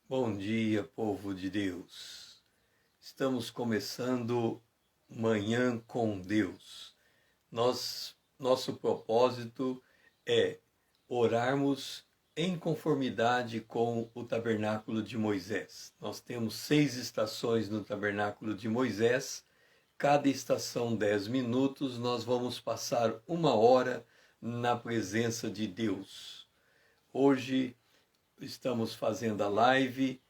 Bom dia, povo de Deus. Estamos começando Manhã com Deus. Nosso propósito é orarmos em conformidade com o tabernáculo de Moisés. Nós temos 6 estações no tabernáculo de Moisés. Cada estação 10 minutos. Nós vamos passar 1 hora na presença de Deus. Hoje estamos fazendo a live.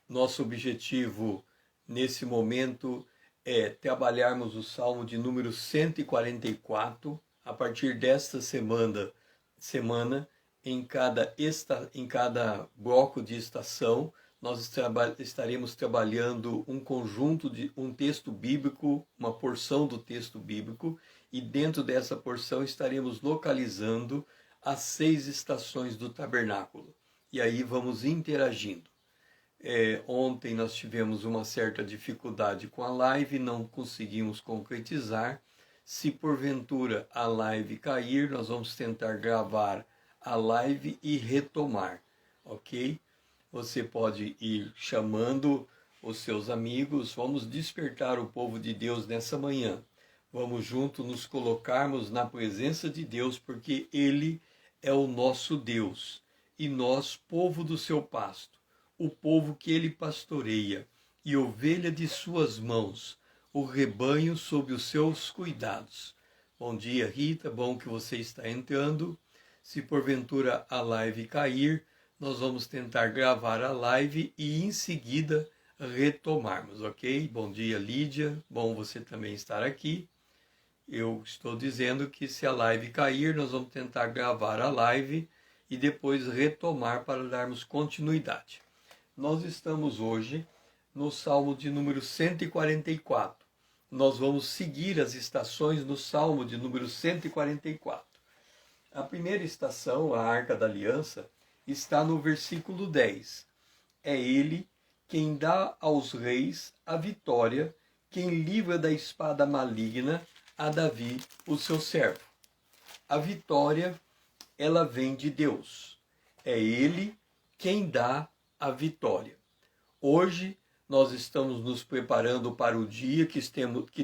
Nosso objetivo nesse momento é trabalharmos o Salmo de número 144. A partir desta semana em cada bloco de estação, nós estaremos trabalhando um conjunto de um texto bíblico, uma porção do texto bíblico, e dentro dessa porção estaremos localizando as 6 estações do tabernáculo. E aí vamos interagindo. Ontem nós tivemos uma certa dificuldade com a live, não conseguimos concretizar. Se porventura a live cair, nós vamos tentar gravar a live e retomar, ok? Você pode ir chamando os seus amigos. Vamos despertar o povo de Deus nessa manhã. Vamos juntos nos colocarmos na presença de Deus, porque Ele é o nosso Deus, e nós, povo do seu pasto, o povo que Ele pastoreia, e ovelha de suas mãos, o rebanho sob os seus cuidados. Bom dia, Rita, bom que você está entrando. Se porventura a live cair, nós vamos tentar gravar a live e em seguida retomarmos, ok? Bom dia, Lídia, bom você também estar aqui. Eu estou dizendo que se a live cair, nós vamos tentar gravar a live e depois retomar para darmos continuidade. Nós estamos hoje no Salmo de número 144. Nós vamos seguir as estações no Salmo de número 144. A primeira estação, a Arca da Aliança, está no versículo 10. É Ele quem dá aos reis a vitória, quem livra da espada maligna a Davi, o seu servo. A vitória, ela vem de Deus. É Ele quem dá a vitória. Hoje, nós estamos nos preparando para o dia que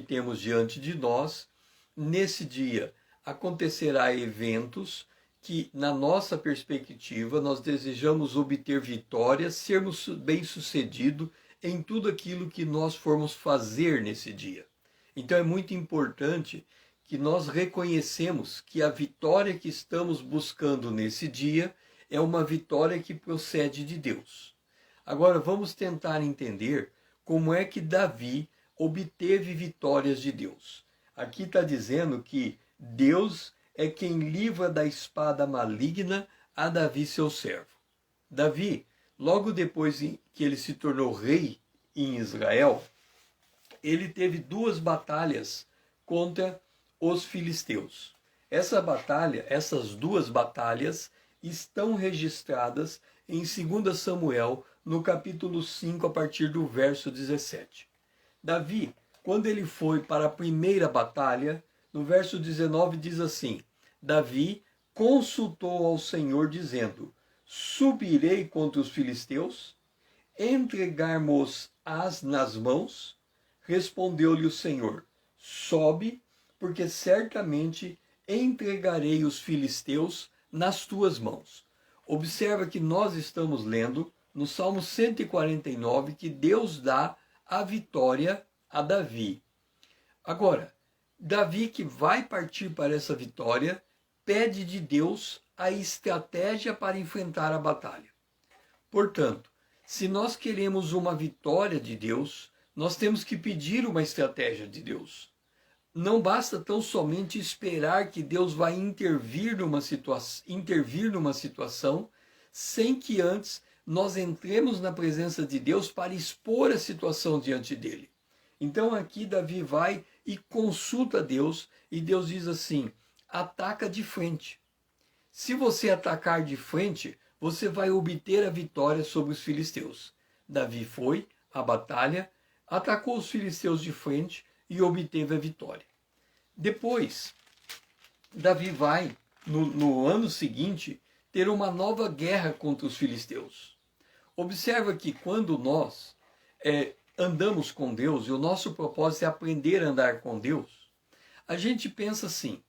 temos diante de nós. Nesse dia, acontecerá eventos que, na nossa perspectiva, nós desejamos obter vitória, sermos bem-sucedidos em tudo aquilo que nós formos fazer nesse dia. Então é muito importante que nós reconhecemos que a vitória que estamos buscando nesse dia é uma vitória que procede de Deus. Agora vamos tentar entender como é que Davi obteve vitórias de Deus. Aqui está dizendo que Deus é quem livra da espada maligna a Davi, seu servo. Davi, logo depois que ele se tornou rei em Israel, ele teve 2 batalhas contra os filisteus. Essas 2 batalhas estão registradas em 2 Samuel, no capítulo 5, a partir do verso 17. Davi, quando ele foi para a primeira batalha, no verso 19 diz assim: Davi consultou ao Senhor, dizendo: subirei contra os filisteus? Entregar-mos-ás nas mãos? Respondeu-lhe o Senhor: sobe, porque certamente entregarei os filisteus nas tuas mãos. Observa que nós estamos lendo no Salmo 149 que Deus dá a vitória a Davi. Agora, Davi, que vai partir para essa vitória, pede de Deus a estratégia para enfrentar a batalha. Portanto, se nós queremos uma vitória de Deus, nós temos que pedir uma estratégia de Deus. Não basta tão somente esperar que Deus vai intervir numa situação, sem que antes nós entremos na presença de Deus para expor a situação diante dele. Então aqui Davi vai e consulta Deus, e Deus diz assim: ataca de frente. Se você atacar de frente, você vai obter a vitória sobre os filisteus. Davi foi à batalha, atacou os filisteus de frente e obteve a vitória. Depois, Davi vai, no ano seguinte, ter uma nova guerra contra os filisteus. Observa que quando nós andamos com Deus, e o nosso propósito é aprender a andar com Deus, a gente pensa assim,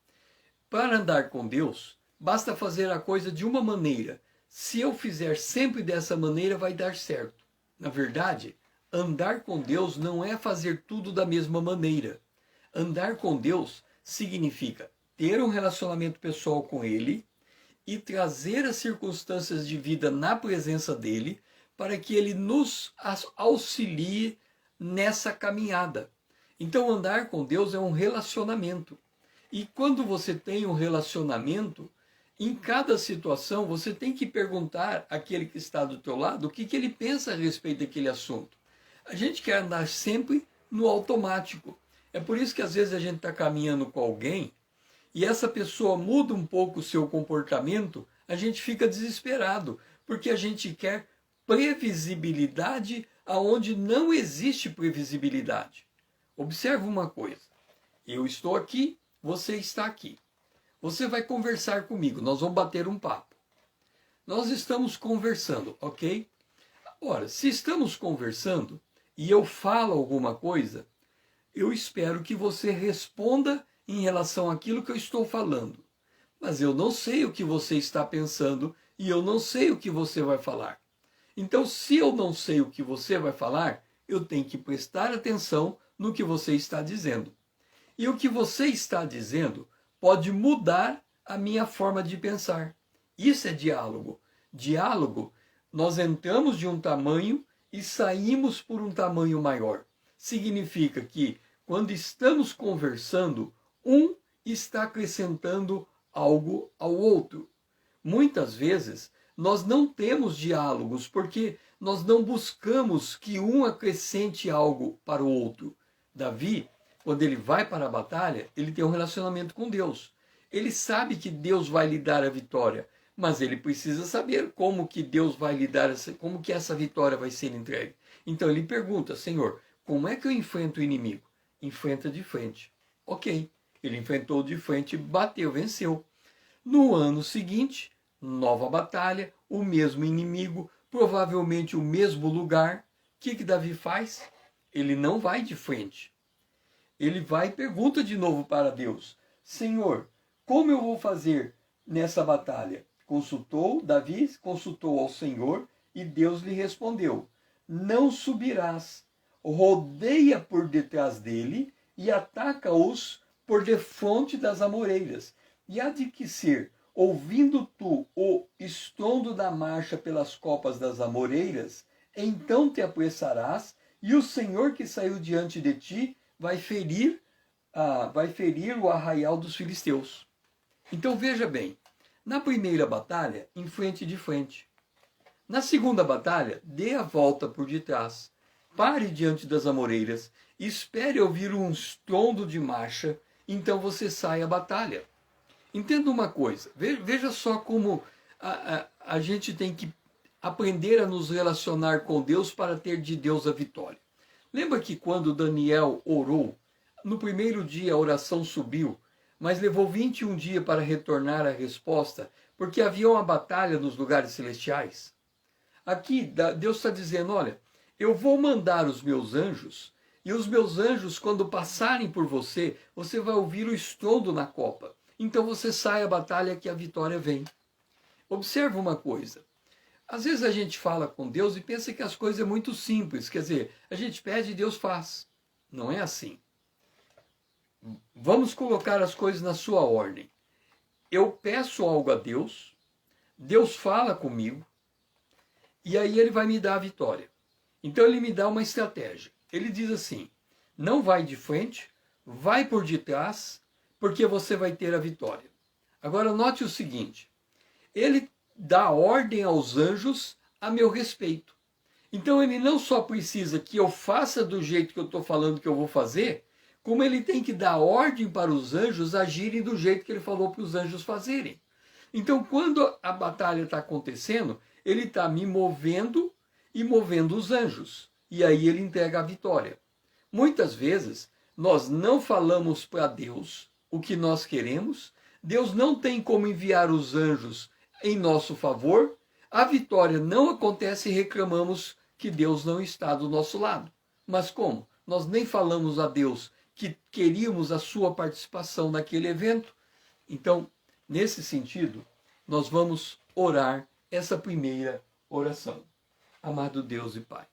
para andar com Deus, basta fazer a coisa de uma maneira. Se eu fizer sempre dessa maneira, vai dar certo. Na verdade, andar com Deus não é fazer tudo da mesma maneira. Andar com Deus significa ter um relacionamento pessoal com Ele e trazer as circunstâncias de vida na presença dEle para que Ele nos auxilie nessa caminhada. Então, andar com Deus é um relacionamento. E quando você tem um relacionamento, em cada situação você tem que perguntar àquele que está do teu lado o que ele pensa a respeito daquele assunto. A gente quer andar sempre no automático. É por isso que às vezes a gente está caminhando com alguém e essa pessoa muda um pouco o seu comportamento, a gente fica desesperado, porque a gente quer previsibilidade aonde não existe previsibilidade. Observe uma coisa, eu estou aqui, você está aqui. Você vai conversar comigo, nós vamos bater um papo. Nós estamos conversando, ok? Ora, se estamos conversando e eu falo alguma coisa, eu espero que você responda em relação àquilo que eu estou falando. Mas eu não sei o que você está pensando e eu não sei o que você vai falar. Então, se eu não sei o que você vai falar, eu tenho que prestar atenção no que você está dizendo. E o que você está dizendo pode mudar a minha forma de pensar. Isso é diálogo. Diálogo, nós entramos de um tamanho e saímos por um tamanho maior. Significa que, quando estamos conversando, um está acrescentando algo ao outro. Muitas vezes, nós não temos diálogos porque nós não buscamos que um acrescente algo para o outro. Davi, quando ele vai para a batalha, ele tem um relacionamento com Deus. Ele sabe que Deus vai lhe dar a vitória, mas ele precisa saber como que Deus vai lhe dar, como que essa vitória vai ser entregue. Então ele pergunta, Senhor, como é que eu enfrento o inimigo? Enfrenta de frente. Ok, ele enfrentou de frente, bateu, venceu. No ano seguinte, nova batalha, o mesmo inimigo, provavelmente o mesmo lugar. O que Davi faz? Ele não vai de frente. Ele vai e pergunta de novo para Deus, Senhor, como eu vou fazer nessa batalha? Davi consultou ao Senhor e Deus lhe respondeu, não subirás, rodeia por detrás dele e ataca-os por defronte das amoreiras. E há de que ser, ouvindo tu o estrondo da marcha pelas copas das amoreiras, então te apressarás e o Senhor que saiu diante de ti vai ferir o arraial dos filisteus. Então veja bem, na primeira batalha, enfrente de frente. Na segunda batalha, dê a volta por detrás. Pare diante das amoreiras, espere ouvir um estrondo de marcha, então você sai à batalha. Entenda uma coisa, veja só como a gente tem que aprender a nos relacionar com Deus para ter de Deus a vitória. Lembra que quando Daniel orou, no primeiro dia a oração subiu, mas levou 21 dias para retornar a resposta, porque havia uma batalha nos lugares celestiais? Aqui Deus está dizendo, olha, eu vou mandar os meus anjos, e os meus anjos, quando passarem por você, você vai ouvir o estrondo na copa. Então você sai à batalha que a vitória vem. Observa uma coisa. Às vezes a gente fala com Deus e pensa que as coisas são muito simples. Quer dizer, a gente pede e Deus faz. Não é assim. Vamos colocar as coisas na sua ordem. Eu peço algo a Deus, Deus fala comigo, e aí Ele vai me dar a vitória. Então Ele me dá uma estratégia. Ele diz assim, não vai de frente, vai por detrás, porque você vai ter a vitória. Agora note o seguinte, Ele dá ordem aos anjos a meu respeito. Então ele não só precisa que eu faça do jeito que eu estou falando que eu vou fazer, como ele tem que dar ordem para os anjos agirem do jeito que ele falou para os anjos fazerem. Então quando a batalha está acontecendo, ele está me movendo e movendo os anjos. E aí ele entrega a vitória. Muitas vezes nós não falamos para Deus o que nós queremos, Deus não tem como enviar os anjos em nosso favor, A vitória não acontece e reclamamos que Deus não está do nosso lado. Mas como? Nós nem falamos a Deus que queríamos a sua participação naquele evento. Então, nesse sentido, nós vamos orar essa primeira oração. Amado Deus e Pai,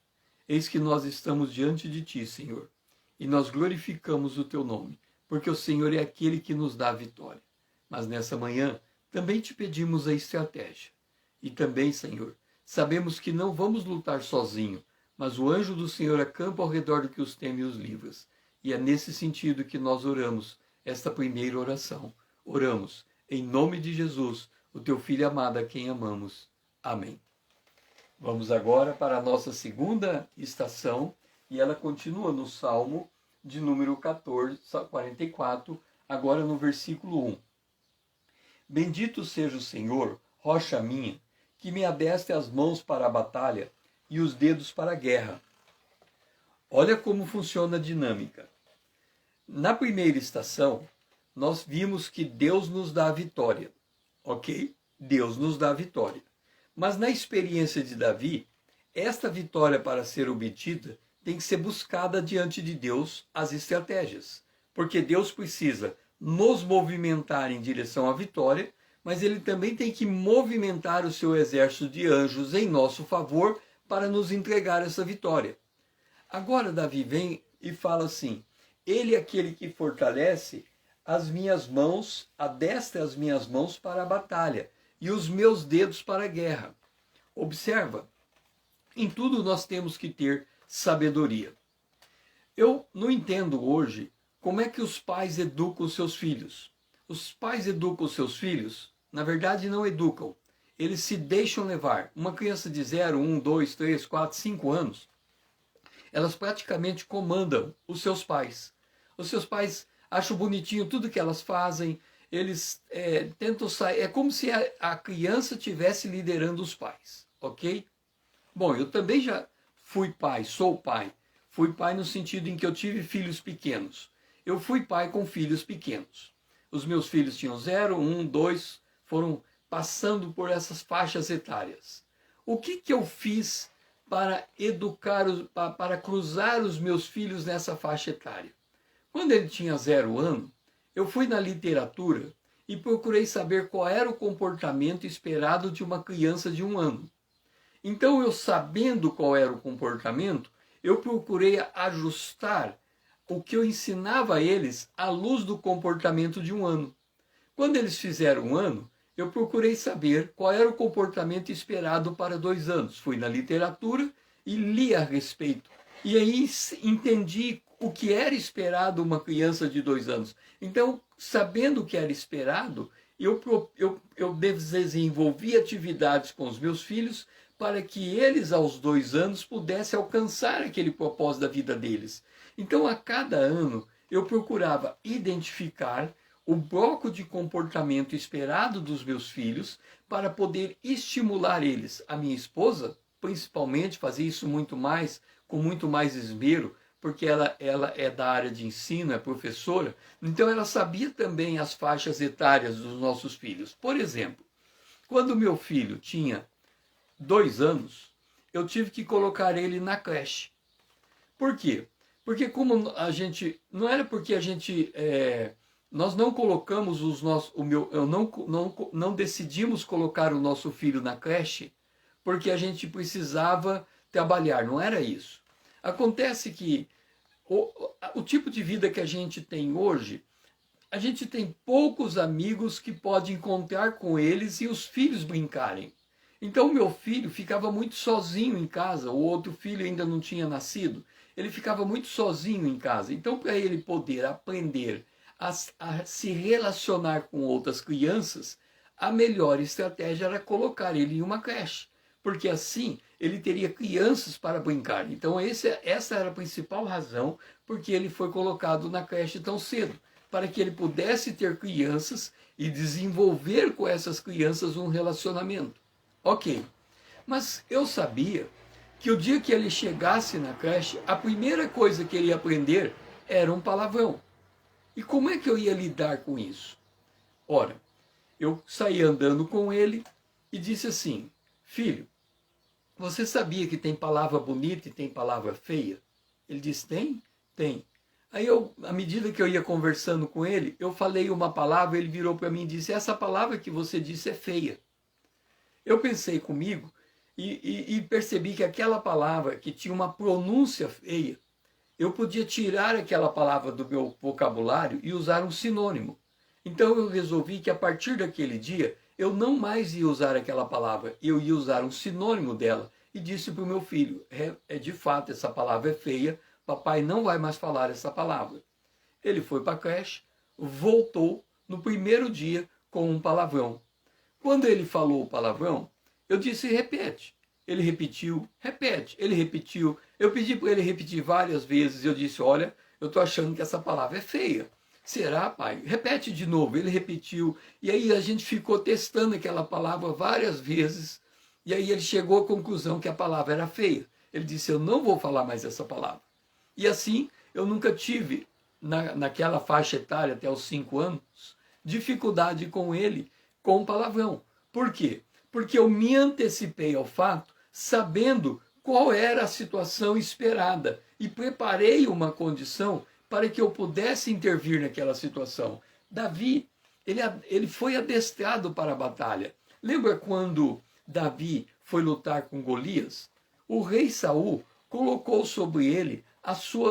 eis que nós estamos diante de Ti, Senhor, e nós glorificamos o Teu nome, porque o Senhor é aquele que nos dá a vitória. Mas nessa manhã, também Te pedimos a estratégia. E também, Senhor, sabemos que não vamos lutar sozinho, mas o anjo do Senhor acampa ao redor do que os teme e os livras. E é nesse sentido que nós oramos esta primeira oração. Oramos em nome de Jesus, o Teu Filho amado, a quem amamos. Amém. Vamos agora para a nossa segunda estação, e ela continua no Salmo de número 44, agora no versículo 1. Bendito seja o Senhor, rocha minha, que me adestre as mãos para a batalha e os dedos para a guerra. Olha como funciona a dinâmica. Na primeira estação, nós vimos que Deus nos dá a vitória, ok? Deus nos dá a vitória. Mas na experiência de Davi, esta vitória, para ser obtida, tem que ser buscada diante de Deus as estratégias. Porque Deus precisa nos movimentar em direção à vitória, mas Ele também tem que movimentar o seu exército de anjos em nosso favor para nos entregar essa vitória. Agora Davi vem e fala assim: Ele é aquele que fortalece as minhas mãos, adestra as minhas mãos para a batalha e os meus dedos para a guerra. Observa, em tudo nós temos que ter sabedoria. Eu não entendo hoje como é que os pais educam os seus filhos. Os pais educam os seus filhos, na verdade não educam, eles se deixam levar. Uma criança de 0, 1, 2, 3, 4, 5 anos, elas praticamente comandam os seus pais. Os seus pais acham bonitinho tudo que elas fazem, eles tentam sair, é como se a criança estivesse liderando os pais, ok? Bom, eu também já fui pai, sou pai. Fui pai no sentido em que eu tive filhos pequenos. Eu fui pai com filhos pequenos. Os meus filhos tinham 0, 1, 2, foram passando por essas faixas etárias. O que eu fiz para educar, para cruzar os meus filhos nessa faixa etária? Quando ele tinha 0 ano, eu fui na literatura e procurei saber qual era o comportamento esperado de uma criança de 1 ano. Então, eu sabendo qual era o comportamento, eu procurei ajustar o que eu ensinava a eles à luz do comportamento de 1 ano. Quando eles fizeram 1 ano, eu procurei saber qual era o comportamento esperado para 2 anos. Fui na literatura e li a respeito. E aí entendi o que era esperado uma criança de 2 anos. Então, sabendo o que era esperado, eu desenvolvi atividades com os meus filhos para que eles, aos 2 anos, pudessem alcançar aquele propósito da vida deles. Então, a cada ano, eu procurava identificar o bloco de comportamento esperado dos meus filhos para poder estimular eles. A minha esposa, principalmente, fazia isso com muito mais esmero, porque ela é da área de ensino, é professora, então ela sabia também as faixas etárias dos nossos filhos. Por exemplo, quando meu filho tinha 2 anos, eu tive que colocar ele na creche. Por quê? Porque como a gente, não era porque a gente, nós não colocamos não decidimos colocar o nosso filho na creche porque a gente precisava trabalhar, não era isso. Acontece que o tipo de vida que a gente tem hoje, a gente tem poucos amigos que pode encontrar com eles e os filhos brincarem. Então meu filho ficava muito sozinho em casa, o outro filho ainda não tinha nascido, ele ficava muito sozinho em casa. Então, para ele poder aprender a se relacionar com outras crianças, a melhor estratégia era colocar ele em uma creche, porque assim ele teria crianças para brincar. Então essa era a principal razão porque ele foi colocado na creche tão cedo, para que ele pudesse ter crianças e desenvolver com essas crianças um relacionamento. Ok, mas eu sabia que o dia que ele chegasse na creche, a primeira coisa que ele ia aprender era um palavrão. E como é que eu ia lidar com isso? Ora, eu saí andando com ele e disse assim: filho, você sabia que tem palavra bonita e tem palavra feia? Ele disse, tem? Tem. Aí à medida que eu ia conversando com ele, eu falei uma palavra, ele virou para mim e disse, essa palavra que você disse é feia. Eu pensei comigo e percebi que aquela palavra que tinha uma pronúncia feia, eu podia tirar aquela palavra do meu vocabulário e usar um sinônimo. Então eu resolvi que a partir daquele dia, eu não mais ia usar aquela palavra, eu ia usar um sinônimo dela. E disse para o meu filho, de fato essa palavra é feia, papai não vai mais falar essa palavra. Ele foi para a creche, voltou no primeiro dia com um palavrão. Quando ele falou o palavrão, eu disse, repete. Ele repetiu, repete. Ele repetiu. Eu pedi para ele repetir várias vezes. Eu disse, olha, eu estou achando que essa palavra é feia. Será, pai? Repete de novo. Ele repetiu. E aí a gente ficou testando aquela palavra várias vezes. E aí ele chegou à conclusão que a palavra era feia. Ele disse, eu não vou falar mais essa palavra. E assim, eu nunca tive, naquela faixa etária, até os 5 anos, dificuldade com ele, com palavrão. Por quê? Porque eu me antecipei ao fato, sabendo qual era a situação esperada e preparei uma condição para que eu pudesse intervir naquela situação. Davi, ele foi adestrado para a batalha. Lembra quando Davi foi lutar com Golias? O rei Saul colocou sobre ele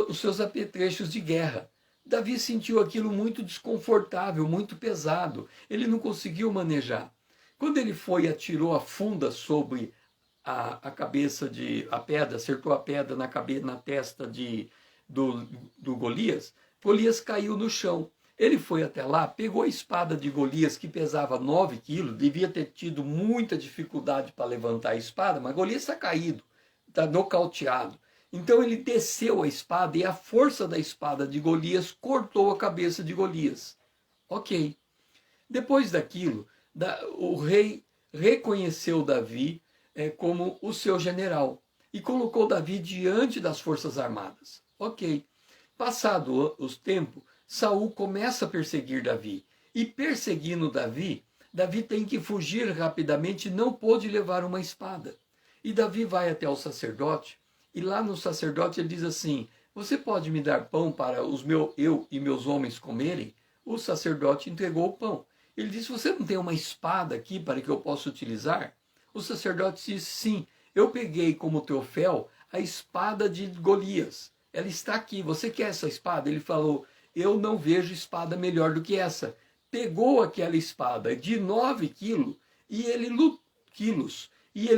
os seus apetrechos de guerra. Davi sentiu aquilo muito desconfortável, muito pesado. Ele não conseguiu manejar. Quando ele foi e atirou a funda sobre a cabeça a pedra, acertou a pedra na testa do Golias, Golias caiu no chão. Ele foi até lá, pegou a espada de Golias, que pesava 9 quilos, devia ter tido muita dificuldade para levantar a espada, mas Golias está caído, está nocauteado. Então ele desceu a espada e a força da espada de Golias cortou a cabeça de Golias. Ok. Depois daquilo, o rei reconheceu Davi como o seu general e colocou Davi diante das forças armadas. Ok. Passado os tempos, Saul começa a perseguir Davi. E perseguindo Davi, Davi tem que fugir rapidamente e não pôde levar uma espada. E Davi vai até o sacerdote, e lá no sacerdote ele diz assim, você pode me dar pão para eu e meus homens comerem? O sacerdote entregou o pão. Ele disse, você não tem uma espada aqui para que eu possa utilizar? O sacerdote disse, sim, eu peguei como troféu a espada de Golias. Ela está aqui, você quer essa espada? Ele falou, eu não vejo espada melhor do que essa. Pegou aquela espada de 9 quilos e ele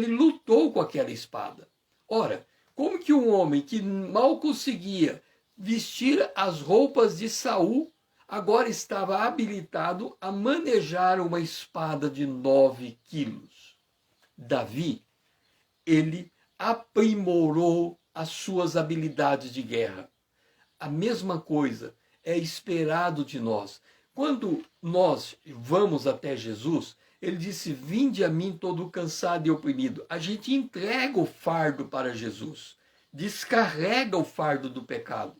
lutou com aquela espada. Ora, como que um homem que mal conseguia vestir as roupas de Saul agora estava habilitado a manejar uma espada de 9 quilos? Davi, ele aprimorou as suas habilidades de guerra. A mesma coisa é esperado de nós. Quando nós vamos até Jesus, ele disse, vinde a mim todo cansado e oprimido. A gente entrega o fardo para Jesus, descarrega o fardo do pecado.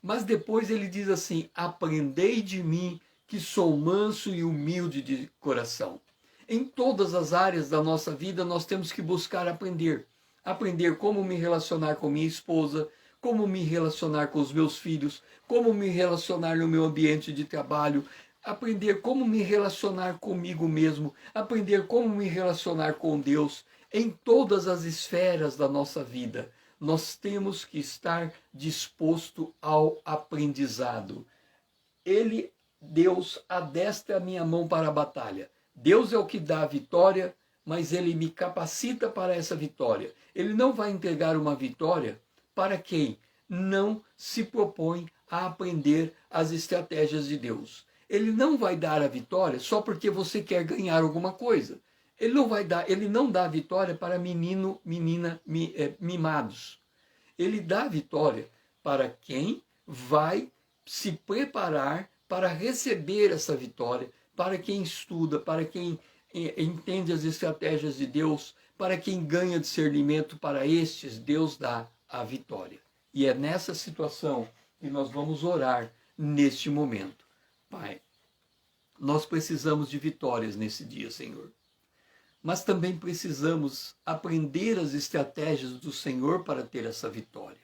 Mas depois ele diz assim, aprendei de mim que sou manso e humilde de coração. Em todas as áreas da nossa vida nós temos que buscar aprender. Aprender como me relacionar com minha esposa, como me relacionar com os meus filhos, como me relacionar no meu ambiente de trabalho, aprender como me relacionar comigo mesmo, aprender como me relacionar com Deus. Em todas as esferas da nossa vida, nós temos que estar disposto ao aprendizado. Deus adestra a minha mão para a batalha. Deus é o que dá a vitória, mas Ele me capacita para essa vitória. Ele não vai entregar uma vitória para quem não se propõe a aprender as estratégias de Deus. Ele não vai dar a vitória só porque você quer ganhar alguma coisa. Ele não dá a vitória para menino, menina mimados. Ele dá a vitória para quem vai se preparar para receber essa vitória, para quem estuda, para quem entende as estratégias de Deus, para quem ganha discernimento, para estes Deus dá a vitória. E é nessa situação que nós vamos orar neste momento. Pai, nós precisamos de vitórias nesse dia, Senhor. mas também precisamos aprender as estratégias do Senhor para ter essa vitória.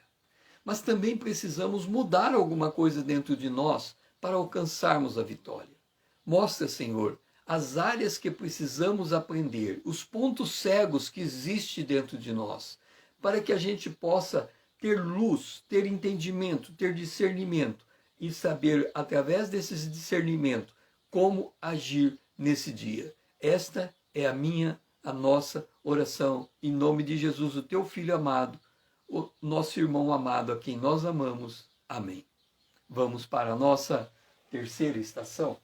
Mas também precisamos mudar alguma coisa dentro de nós para alcançarmos a vitória. Mostra, Senhor, as áreas que precisamos aprender, os pontos cegos que existem dentro de nós, para que a gente possa ter luz, ter entendimento, ter discernimento e saber, através desses discernimento, como agir nesse dia. Esta é a nossa oração, em nome de Jesus, o teu Filho amado, o nosso irmão amado, a quem nós amamos. Amém. Vamos para a nossa terceira estação.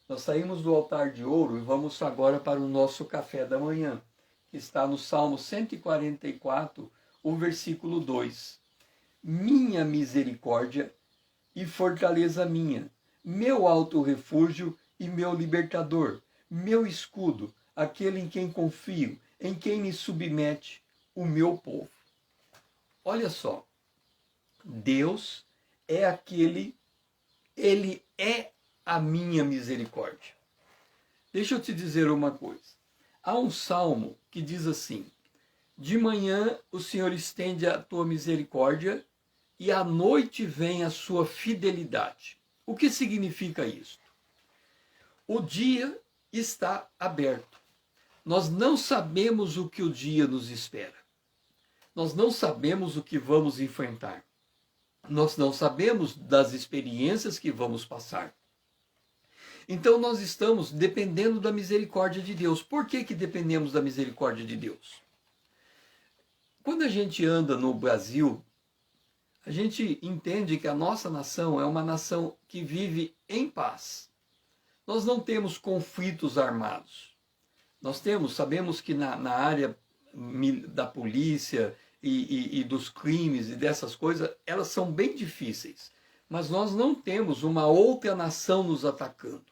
Nós saímos do altar de ouro e vamos agora para o nosso café da manhã, que está no Salmo 144, o versículo 2. Minha misericórdia e fortaleza minha, meu alto refúgio e meu libertador, meu escudo, aquele em quem confio, em quem me submete o meu povo. Olha só, Deus é Ele é a minha misericórdia. Deixa eu te dizer uma coisa. Há um salmo que diz assim: de manhã o Senhor estende a tua misericórdia e à noite vem a sua fidelidade. O que significa isso? O dia está aberto. Nós não sabemos o que o dia nos espera. Nós não sabemos o que vamos enfrentar. Nós não sabemos das experiências que vamos passar. Então nós estamos dependendo da misericórdia de Deus. Por que dependemos da misericórdia de Deus? Quando a gente anda no Brasil, a gente entende que a nossa nação é uma nação que vive em paz. Nós não temos conflitos armados. Sabemos que na área da polícia e dos crimes e dessas coisas, elas são bem difíceis. Mas nós não temos uma outra nação nos atacando.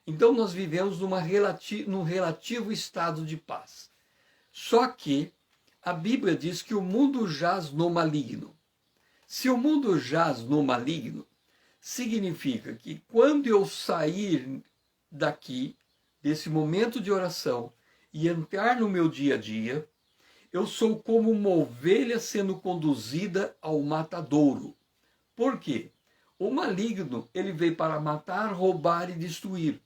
Então nós vivemos num relativo estado de paz. Só que a Bíblia diz que o mundo jaz no maligno. Se o mundo jaz no maligno, significa que quando eu sair daqui, desse momento de oração, e entrar no meu dia a dia, eu sou como uma ovelha sendo conduzida ao matadouro. Por quê? O maligno, ele veio para matar, roubar e destruir.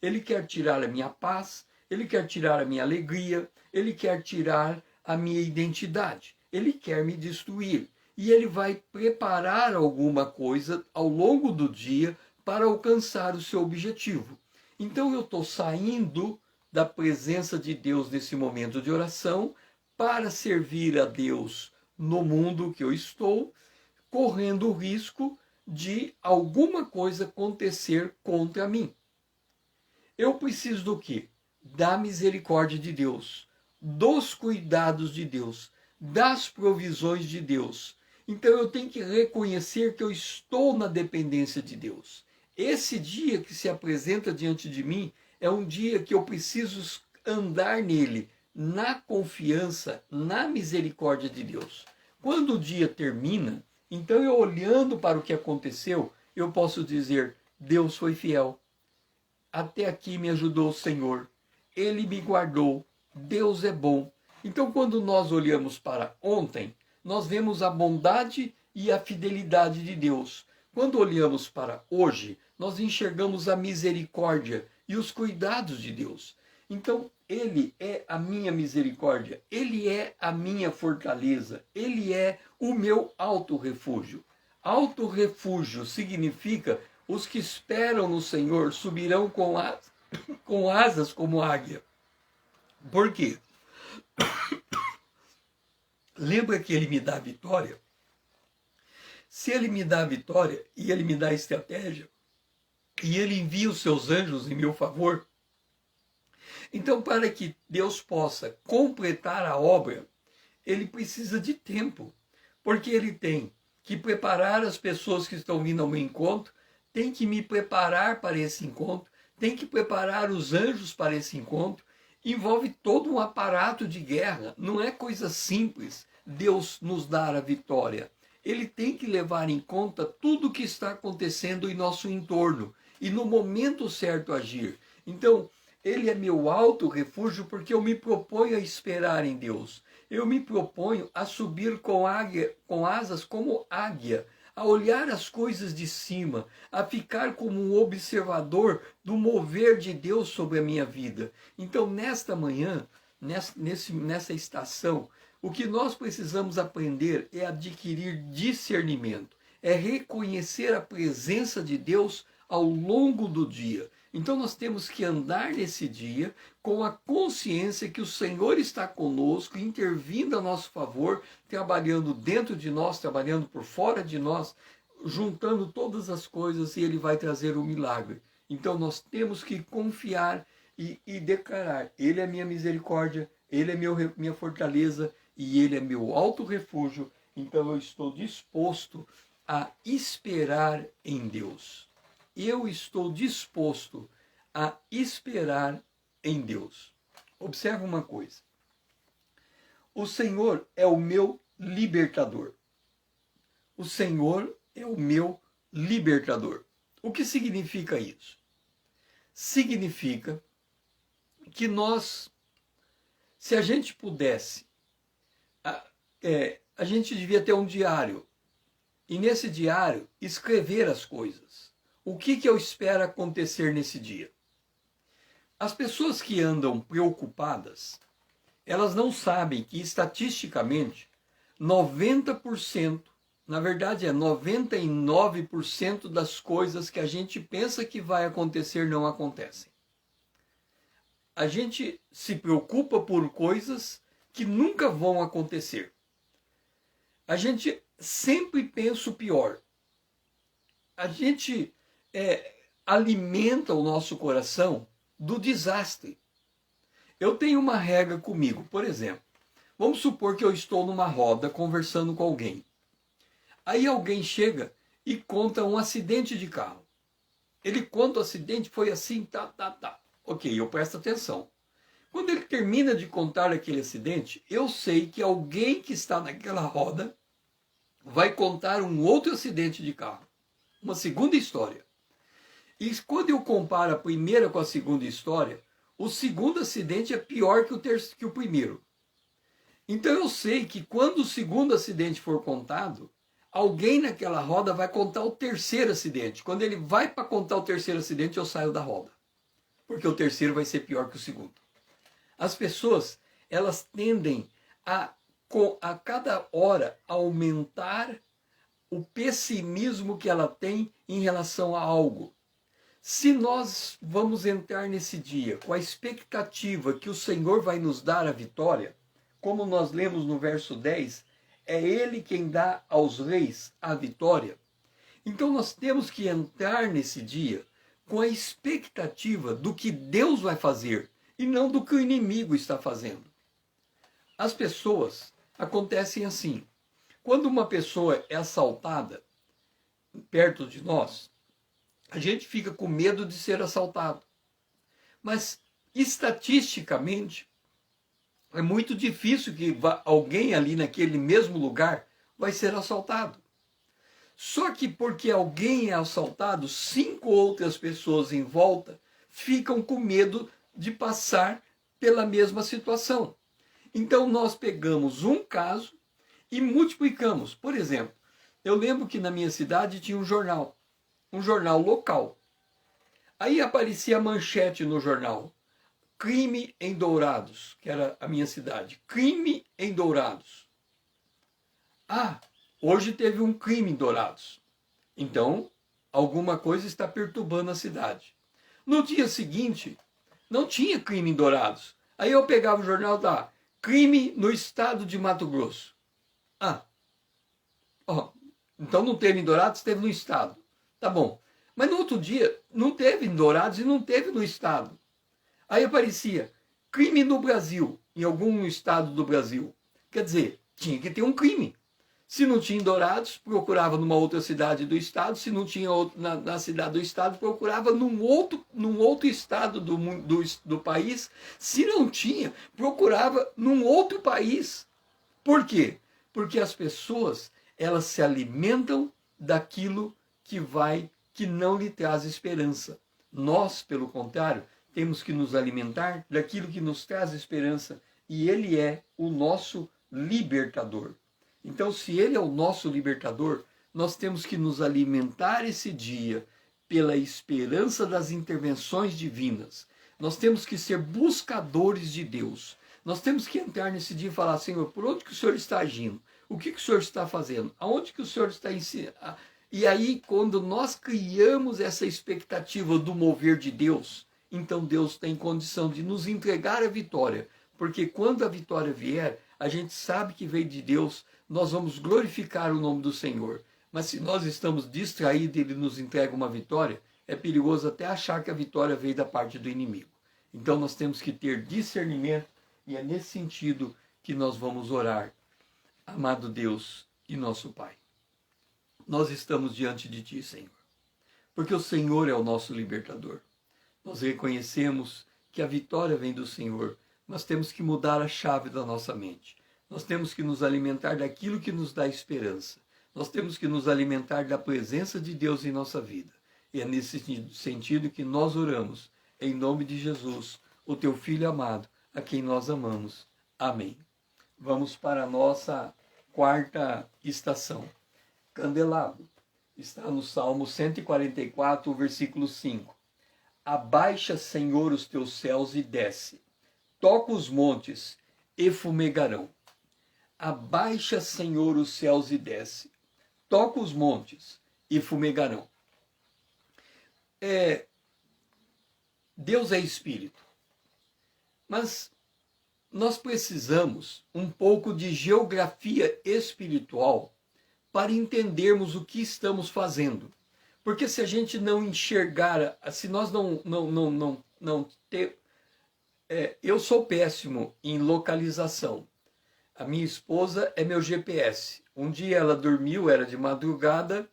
Ele quer tirar a minha paz, ele quer tirar a minha alegria, ele quer tirar a minha identidade, ele quer me destruir. E ele vai preparar alguma coisa ao longo do dia para alcançar o seu objetivo. Então eu estou saindo da presença de Deus nesse momento de oração para servir a Deus no mundo que eu estou, correndo o risco de alguma coisa acontecer contra mim. Eu preciso do quê? Da misericórdia de Deus, dos cuidados de Deus, das provisões de Deus. Então eu tenho que reconhecer que eu estou na dependência de Deus. Esse dia que se apresenta diante de mim é um dia que eu preciso andar nele, na confiança, na misericórdia de Deus. Quando o dia termina, então eu olhando para o que aconteceu, eu posso dizer: Deus foi fiel. Até aqui me ajudou o Senhor. Ele me guardou. Deus é bom. Então quando nós olhamos para ontem, nós vemos a bondade e a fidelidade de Deus. Quando olhamos para hoje, nós enxergamos a misericórdia e os cuidados de Deus. Então, Ele é a minha misericórdia, Ele é a minha fortaleza, Ele é o meu alto refúgio. Alto refúgio significa: os que esperam no Senhor subirão com asas como águia. Por quê? Lembra que Ele me dá a vitória? Se Ele me dá a vitória e Ele me dá a estratégia, e Ele envia os seus anjos em meu favor, então para que Deus possa completar a obra, Ele precisa de tempo, porque Ele tem que preparar as pessoas que estão vindo ao meu encontro, tem que me preparar para esse encontro, tem que preparar os anjos para esse encontro. Envolve todo um aparato de guerra, não é coisa simples Deus nos dar a vitória. Ele tem que levar em conta tudo o que está acontecendo em nosso entorno e no momento certo agir. Então, Ele é meu alto refúgio porque eu me proponho a esperar em Deus. Eu me proponho a subir com asas como águia, a olhar as coisas de cima, a ficar como um observador do mover de Deus sobre a minha vida. Então, nesta manhã, nessa estação, o que nós precisamos aprender é adquirir discernimento, é reconhecer a presença de Deus ao longo do dia. Então nós temos que andar nesse dia com a consciência que o Senhor está conosco, intervindo a nosso favor, trabalhando dentro de nós, trabalhando por fora de nós, juntando todas as coisas, e Ele vai trazer o milagre. Então nós temos que confiar e declarar: Ele é minha misericórdia, Ele é minha fortaleza e Ele é meu alto refúgio. Então eu estou disposto a esperar em Deus. Eu estou disposto a esperar em Deus. Observe uma coisa. O Senhor é o meu libertador. O Senhor é o meu libertador. O que significa isso? Significa que nós, se a gente pudesse, a gente devia ter um diário. E nesse diário, escrever as coisas. O que eu espero acontecer nesse dia? As pessoas que andam preocupadas, elas não sabem que estatisticamente 90%, na verdade é 99% das coisas que a gente pensa que vai acontecer não acontecem. A gente se preocupa por coisas que nunca vão acontecer. A gente sempre pensa o pior. A gente alimenta o nosso coração do desastre. Eu tenho uma regra comigo, por exemplo. Vamos supor que eu estou numa roda conversando com alguém. Aí alguém chega e conta um acidente de carro. Ele conta o acidente, foi assim, tá. Ok, eu presto atenção. Quando ele termina de contar aquele acidente, eu sei que alguém que está naquela roda vai contar um outro acidente de carro. Uma segunda história. E quando eu comparo a primeira com a segunda história, o segundo acidente é pior que o primeiro. Então eu sei que quando o segundo acidente for contado, alguém naquela roda vai contar o terceiro acidente. Quando ele vai para contar o terceiro acidente, eu saio da roda. Porque o terceiro vai ser pior que o segundo. As pessoas, elas tendem a cada hora aumentar o pessimismo que ela tem em relação a algo. Se nós vamos entrar nesse dia com a expectativa que o Senhor vai nos dar a vitória, como nós lemos no verso 10, é Ele quem dá aos reis a vitória. Então nós temos que entrar nesse dia com a expectativa do que Deus vai fazer e não do que o inimigo está fazendo. As pessoas acontecem assim. Quando uma pessoa é assaltada perto de nós, a gente fica com medo de ser assaltado. Mas, estatisticamente, é muito difícil que alguém ali naquele mesmo lugar vai ser assaltado. Só que porque alguém é assaltado, 5 outras pessoas em volta ficam com medo de passar pela mesma situação. Então nós pegamos um caso e multiplicamos. Por exemplo, eu lembro que na minha cidade tinha um jornal local. Aí aparecia a manchete no jornal: crime em Dourados, que era a minha cidade. Crime em Dourados. Ah, hoje teve um crime em Dourados. Então, alguma coisa está perturbando a cidade. No dia seguinte, não tinha crime em Dourados. Aí eu pegava o jornal da crime no estado de Mato Grosso. Então não teve em Dourados, teve no estado. Tá bom. Mas no outro dia, não teve em Dourados e não teve no estado. Aí aparecia crime no Brasil, em algum estado do Brasil. Quer dizer, tinha que ter um crime. Se não tinha em Dourados, procurava numa outra cidade do estado. Se não tinha na cidade do estado, procurava num outro estado do país. Se não tinha, procurava num outro país. Por quê? Porque as pessoas, elas se alimentam daquilo que não lhe traz esperança. Nós, pelo contrário, temos que nos alimentar daquilo que nos traz esperança, e Ele é o nosso libertador. Então, se Ele é o nosso libertador, nós temos que nos alimentar esse dia pela esperança das intervenções divinas. Nós temos que ser buscadores de Deus. Nós temos que entrar nesse dia e falar: Senhor, por onde que o Senhor está agindo? O que o Senhor está fazendo? Aonde que o Senhor está ensinando? E aí, quando nós criamos essa expectativa do mover de Deus, então Deus tem condição de nos entregar a vitória. Porque quando a vitória vier, a gente sabe que veio de Deus, nós vamos glorificar o nome do Senhor. Mas se nós estamos distraídos e Ele nos entrega uma vitória, é perigoso até achar que a vitória veio da parte do inimigo. Então nós temos que ter discernimento, e é nesse sentido que nós vamos orar. Amado Deus e nosso Pai, nós estamos diante de Ti, Senhor, porque o Senhor é o nosso libertador. Nós reconhecemos que a vitória vem do Senhor, mas temos que mudar a chave da nossa mente. Nós temos que nos alimentar daquilo que nos dá esperança. Nós temos que nos alimentar da presença de Deus em nossa vida. E é nesse sentido que nós oramos, em nome de Jesus, o Teu Filho amado, a quem nós amamos. Amém. Vamos para a nossa quarta estação. Candelabro. Está no Salmo 144, versículo 5. Abaixa, Senhor, os teus céus e desce. Toca os montes e fumegarão. Abaixa, Senhor, os céus e desce. Toca os montes e fumegarão. Deus é espírito. Mas nós precisamos um pouco de geografia espiritual para entendermos o que estamos fazendo. Porque se a gente não enxergar, se nós não ter... eu sou péssimo em localização. A minha esposa é meu GPS. Um dia ela dormiu, era de madrugada,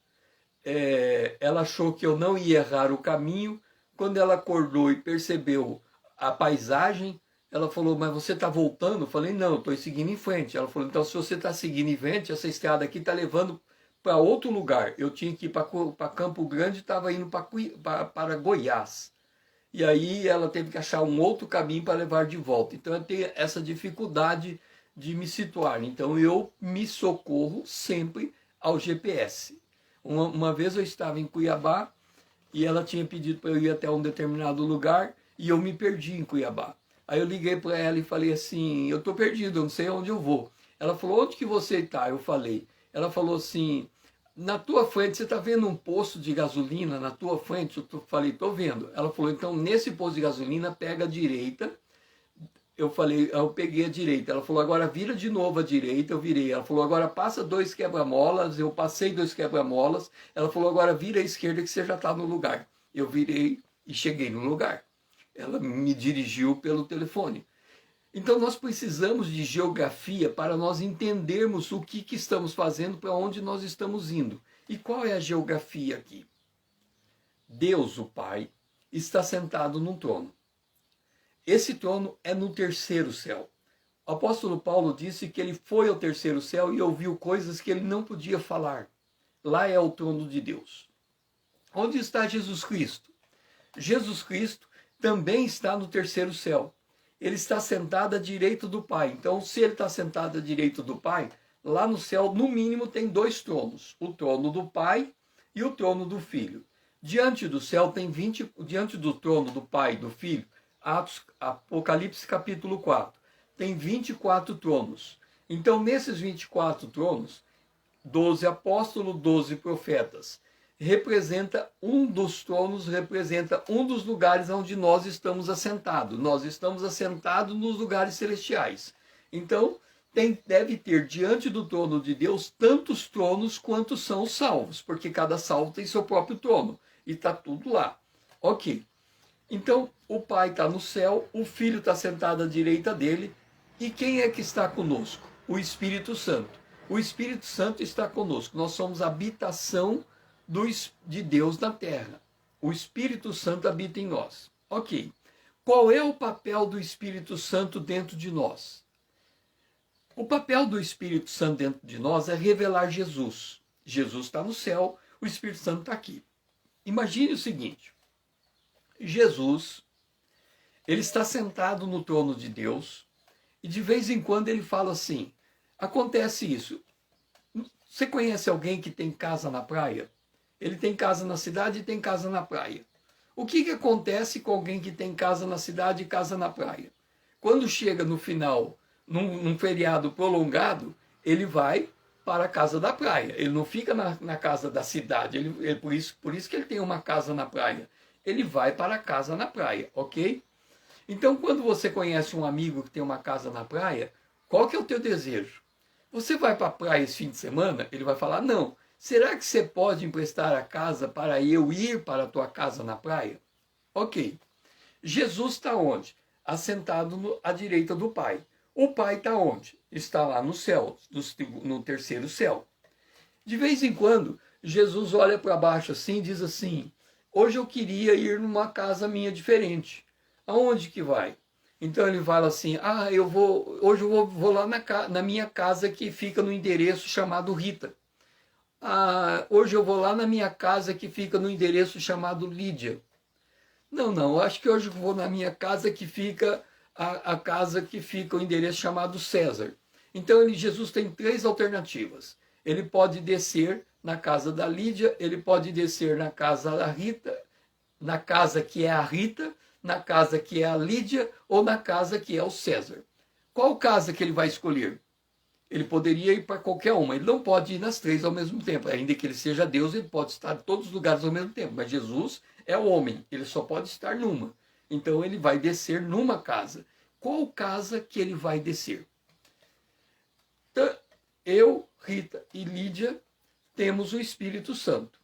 ela achou que eu não ia errar o caminho. Quando ela acordou e percebeu a paisagem, ela falou: mas você está voltando? Eu falei: não, estou seguindo em frente. Ela falou: então se você está seguindo em frente, essa estrada aqui está levando para outro lugar. Eu tinha que ir para Campo Grande e estava indo para Goiás. E aí ela teve que achar um outro caminho para levar de volta. Então eu tenho essa dificuldade de me situar. Então eu me socorro sempre ao GPS. Uma vez eu estava em Cuiabá e ela tinha pedido para eu ir até um determinado lugar e eu me perdi em Cuiabá. Aí eu liguei para ela e falei assim: eu estou perdido, eu não sei onde eu vou. Ela falou: onde que você está? Eu falei. Ela falou assim: na tua frente, você está vendo um posto de gasolina na tua frente? Eu falei: estou vendo. Ela falou: então nesse posto de gasolina pega a direita. Eu falei: eu peguei a direita. Ela falou: agora vira de novo a direita. Eu virei. Ela falou: agora passa 2 quebra-molas. Eu passei 2 quebra-molas. Ela falou: agora vira à esquerda que você já está no lugar. Eu virei e cheguei no lugar. Ela me dirigiu pelo telefone. Então nós precisamos de geografia para nós entendermos o que estamos fazendo, para onde nós estamos indo. E qual é a geografia aqui? Deus, o Pai, está sentado num trono. Esse trono é no terceiro céu. O apóstolo Paulo disse que ele foi ao terceiro céu e ouviu coisas que ele não podia falar. Lá é o trono de Deus. Onde está Jesus Cristo? Jesus Cristo também está no terceiro céu. Ele está sentado à direita do Pai. Então, se ele está sentado à direita do Pai, lá no céu, no mínimo, tem 2 tronos. O trono do Pai e o trono do Filho. Diante do céu tem diante do trono do Pai e do Filho, Apocalipse capítulo 4, tem 24 tronos. Então, nesses 24 tronos, 12 apóstolos, 12 profetas. Representa um dos tronos, representa um dos lugares onde nós estamos assentados. Nós estamos assentados nos lugares celestiais. Então, deve ter diante do trono de Deus tantos tronos quantos são os salvos, porque cada salvo tem seu próprio trono. E está tudo lá. Ok. Então, o Pai está no céu, o Filho está sentado à direita dele. E quem é que está conosco? O Espírito Santo. O Espírito Santo está conosco. Nós somos a habitação de Deus na terra. O Espírito Santo habita em nós. Ok. Qual é o papel do Espírito Santo dentro de nós? O papel do Espírito Santo dentro de nós é revelar Jesus. Jesus está no céu, o Espírito Santo está aqui. Imagine o seguinte: Jesus Ele está sentado no trono de Deus e de vez em quando ele fala assim, acontece isso. Você conhece alguém que tem casa na praia? Ele tem casa na cidade e tem casa na praia. O que acontece com alguém que tem casa na cidade e casa na praia? Quando chega no final, num feriado prolongado, ele vai para a casa da praia. Ele não fica na casa da cidade. Por isso que ele tem uma casa na praia. Ele vai para a casa na praia, ok? Então, quando você conhece um amigo que tem uma casa na praia, qual que é o teu desejo? Você vai para a praia esse fim de semana? Ele vai falar, não. Será que você pode emprestar a casa para eu ir para a tua casa na praia? Ok. Jesus está onde? Assentado à direita do Pai. O Pai está onde? Está lá no céu, no terceiro céu. De vez em quando, Jesus olha para baixo assim e diz assim, hoje eu queria ir numa casa minha diferente. Aonde que vai? Então ele fala assim, hoje eu vou lá na minha casa que fica no endereço chamado Rita. Hoje eu vou lá na minha casa que fica no endereço chamado Lídia. Não, acho que hoje eu vou na minha casa que fica a casa que fica o endereço chamado César. Então Jesus tem três alternativas. Ele pode descer na casa da Lídia, ele pode descer na casa da Rita, na casa que é a Rita, na casa que é a Lídia ou na casa que é o César. Qual casa que ele vai escolher? Ele poderia ir para qualquer uma, ele não pode ir nas três ao mesmo tempo. Ainda que ele seja Deus, ele pode estar em todos os lugares ao mesmo tempo. Mas Jesus é o homem, ele só pode estar numa. Então ele vai descer numa casa. Qual casa que ele vai descer? Então, eu, Rita e Lídia temos o Espírito Santo.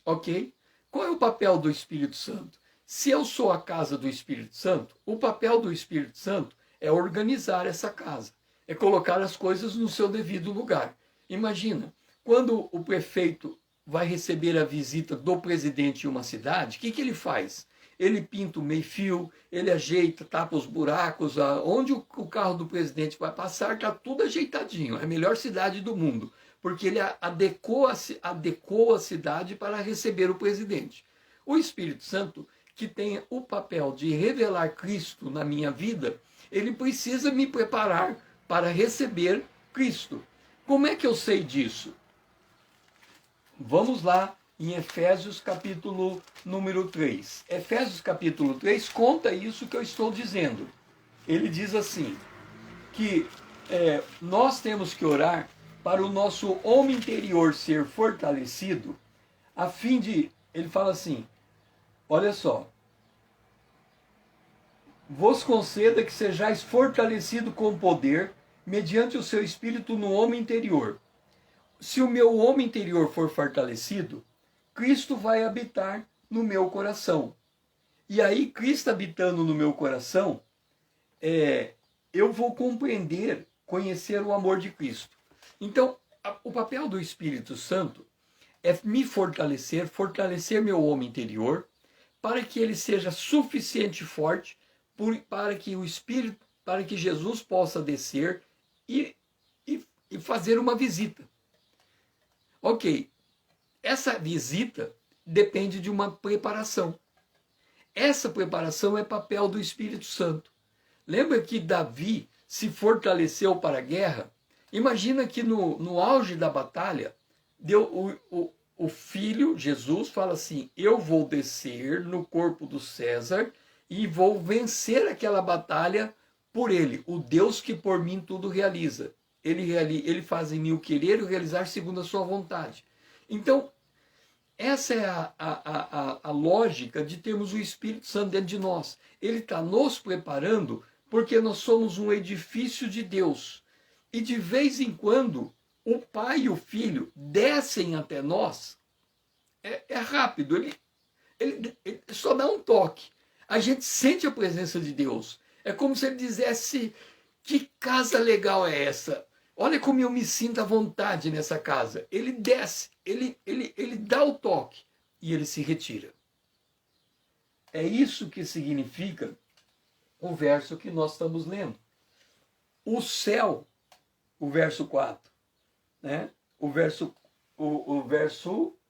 Ok? Qual é o papel do Espírito Santo? Se eu sou a casa do Espírito Santo, o papel do Espírito Santo é organizar essa casa, é colocar as coisas no seu devido lugar. Imagina, quando o prefeito vai receber a visita do presidente em uma cidade, o que ele faz? Ele pinta o meio-fio, ele ajeita, tapa os buracos, onde o carro do presidente vai passar, está tudo ajeitadinho. É a melhor cidade do mundo, porque ele adequou a cidade para receber o presidente. O Espírito Santo, que tem o papel de revelar Cristo na minha vida, ele precisa me preparar para receber Cristo. Como é que eu sei disso? Vamos lá em Efésios capítulo número 3. Efésios capítulo 3 conta isso que eu estou dizendo. Ele diz assim, que nós temos que orar para o nosso homem interior ser fortalecido, a fim de, ele fala assim, olha só, vos conceda que sejais fortalecido com poder, mediante o seu espírito no homem interior. Se o meu homem interior for fortalecido, Cristo vai habitar no meu coração. E aí, Cristo habitando no meu coração, eu vou compreender, conhecer o amor de Cristo. Então, o papel do Espírito Santo é me fortalecer, fortalecer meu homem interior, para que ele seja suficiente e forte para que o Espírito, para que Jesus possa descer e fazer uma visita. Ok, essa visita depende de uma preparação. Essa preparação é papel do Espírito Santo. Lembra que Davi se fortaleceu para a guerra? Imagina que no auge da batalha, o filho, Jesus, fala assim, eu vou descer no corpo do César e vou vencer aquela batalha por ele, o Deus que por mim tudo realiza. Ele faz em mim o querer e o realizar segundo a sua vontade. Então, essa é a lógica de termos o Espírito Santo dentro de nós. Ele está nos preparando porque nós somos um edifício de Deus. E de vez em quando, o Pai e o Filho descem até nós. É rápido, ele só dá um toque. A gente sente a presença de Deus. É como se ele dissesse, que casa legal é essa? Olha como eu me sinto à vontade nessa casa. Ele desce, ele dá o toque e ele se retira. É isso que significa o verso que nós estamos lendo. O céu, o verso 4, né? o verso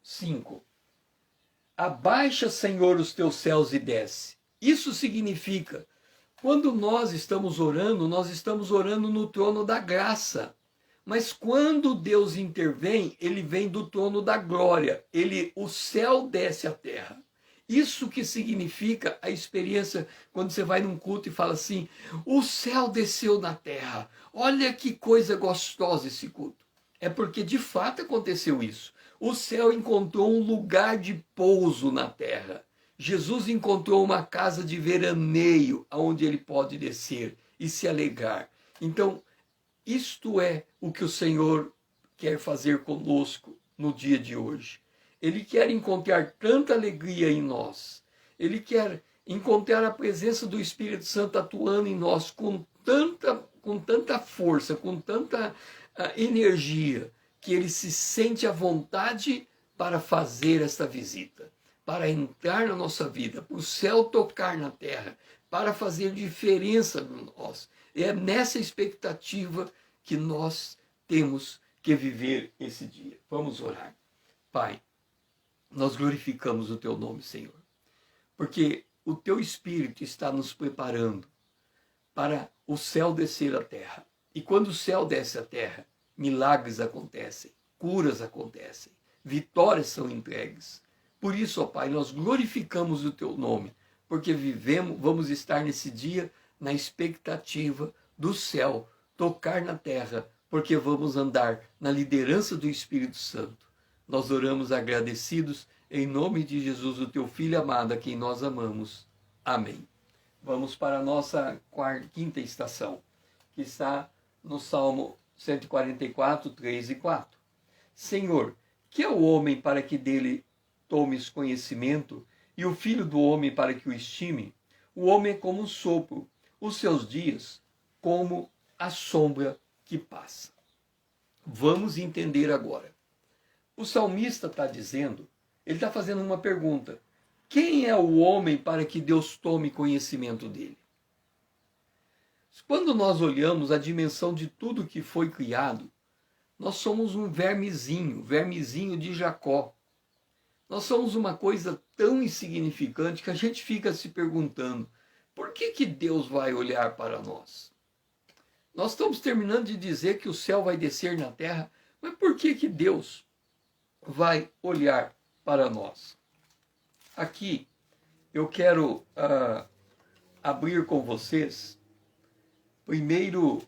5. Abaixa, Senhor, os teus céus e desce. Isso significa Quando nós estamos orando no trono da graça. Mas quando Deus intervém, ele vem do trono da glória. O céu desce à terra. Isso que significa a experiência quando você vai num culto e fala assim: o céu desceu na terra. Olha que coisa gostosa esse culto. É porque de fato aconteceu isso. O céu encontrou um lugar de pouso na terra. Jesus encontrou uma casa de veraneio onde ele pode descer e se alegrar. Então, isto é o que o Senhor quer fazer conosco no dia de hoje. Ele quer encontrar tanta alegria em nós. Ele quer encontrar a presença do Espírito Santo atuando em nós com tanta força, com tanta energia, que ele se sente à vontade para fazer esta visita, para entrar na nossa vida, para o céu tocar na terra, para fazer diferença em nós. É nessa expectativa que nós temos que viver esse dia. Vamos orar. Pai, nós glorificamos o teu nome, Senhor, porque o teu Espírito está nos preparando para o céu descer à terra. E quando o céu desce à terra, milagres acontecem, curas acontecem, vitórias são entregues. Por isso, ó Pai, nós glorificamos o teu nome, porque vamos estar nesse dia na expectativa do céu tocar na terra, porque vamos andar na liderança do Espírito Santo. Nós oramos agradecidos em nome de Jesus, o teu Filho amado, a quem nós amamos. Amém. Vamos para a nossa quinta estação, que está no Salmo 144, 3 e 4. Senhor, que é o homem para que dele tomes conhecimento, e o filho do homem para que o estime? O homem é como um sopro, os seus dias como a sombra que passa. Vamos entender agora. O salmista está dizendo, ele está fazendo uma pergunta: quem é o homem para que Deus tome conhecimento dele? Quando nós olhamos a dimensão de tudo que foi criado, nós somos um vermezinho de Jacó. Nós somos uma coisa tão insignificante que a gente fica se perguntando: por que Deus vai olhar para nós? Nós estamos terminando de dizer que o céu vai descer na terra, mas por que Deus vai olhar para nós? Aqui eu quero abrir com vocês primeiro